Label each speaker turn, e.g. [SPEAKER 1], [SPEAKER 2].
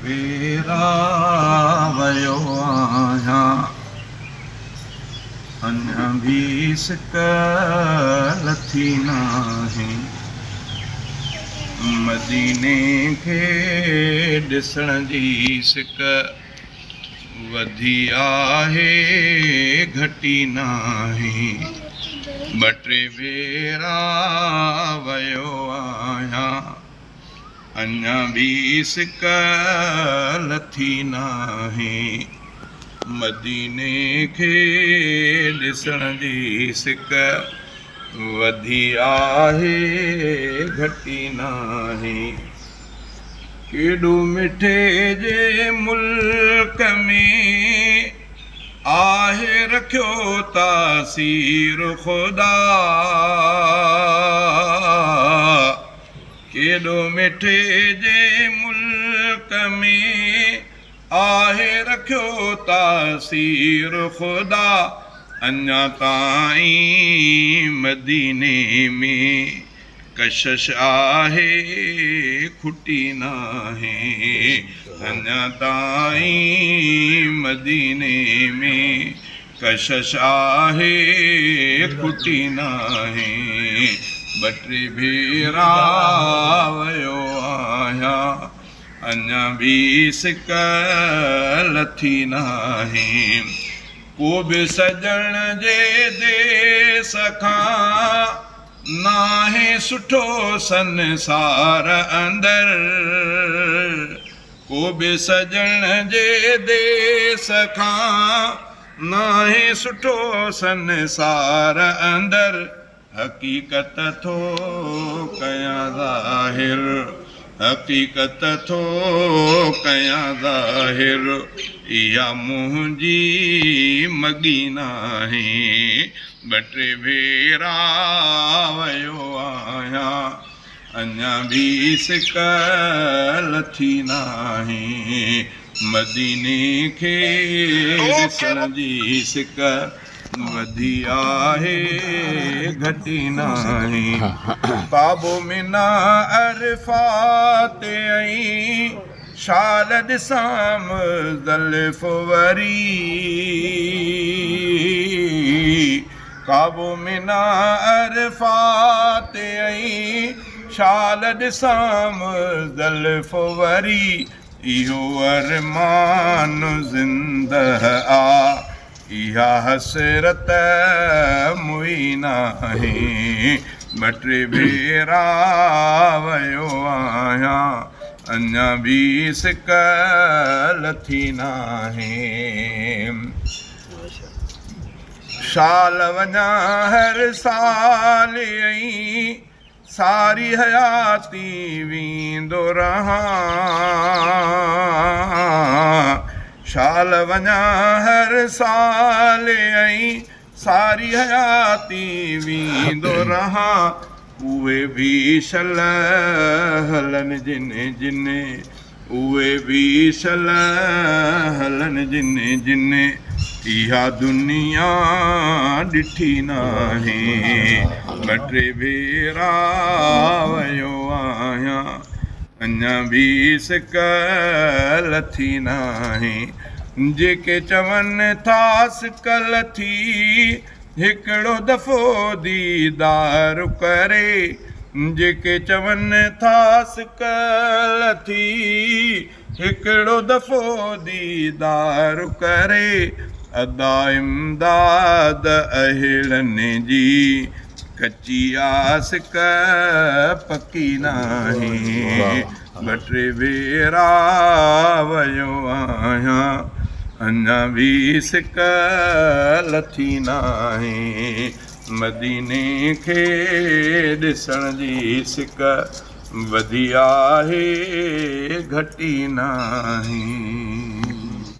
[SPEAKER 1] भेरा वयो आहियां अञा भी सिक लथी नाहे। मदीने खे ॾिसण जी सिक वधी आहे घटी नाहे। ॿ टे भेरा वयो आहियां अञा भी सिक लथी नाहे। मदीने खे ॾिसण जी सिक वधी आहे घटी नाहे। केॾो मिठे जे मुल्क में आहे रखियो तासीर ख़ुदा। केॾो मिठे जे मुल्क में आहे रखियो तासीर ख़ुदा। अञा ताईं मदीने में कशिश आहे खुटी नाहे। अञा ताईं मदीने में कशिश आहे खुटी नाहे। ॿ टे भेरा वयो आहियां अञा भी सिक लथी नाहे। को बि सजण जे देस खां नाहे सुठो संसार अंदर। को बि सजण जे देस खां नाहे सुठो संसार अंदर। हक़ीक़त थो कयां ज़ाहिर, हक़ीक़त थो कयां ज़ाहिर, इहा मुंहिंजी मॻी नाहे। ॿ टे भेरा वयो आहियां अञा भी सिक लथी नाहे। मदीने खे ॾिसण जी सिक वधी आहे घटी नाहे। काबो मिना अरफात ऐं शाल ॾिसां मुज़दलिफ़ वरी। काबो मिना अरफात ऐं शाल ॾिसां मुज़दलिफ़ वरी। इहो अरमान ज़िंदह आ इहा हसरत मुई नाहे। ॿ टे भेरा वयो आहियां अञा भी सिक लथी नाहे। शाल वञा हर साल ऐं सारी हयाती वींदो रहां। शाल वञा हर साल ऐं सारी हयाती वींदो रहां। उहे भी शल हलन जिन जिन, उहे भी शल हलन जिन जिन, इहा दुनिया ॾिठी नाहे। ॿ टे भेरा वयो आहियां अञा भी सिक लथी नाहे। जेके चवनि था सिक लथी हिकिड़ो दफ़ो दीदार करे। जेके चवनि था सिक लथी हिकिड़ो दफ़ो दीदार करे। अदा इमदाद अहिड़नि जी कची सिक पकी नाहे। ॿ टे भेरा वयो आहियां अञा भी सिक लथी नाहे। मदीने खे ॾिसण जी सिक वधी आहे घटी नाहे।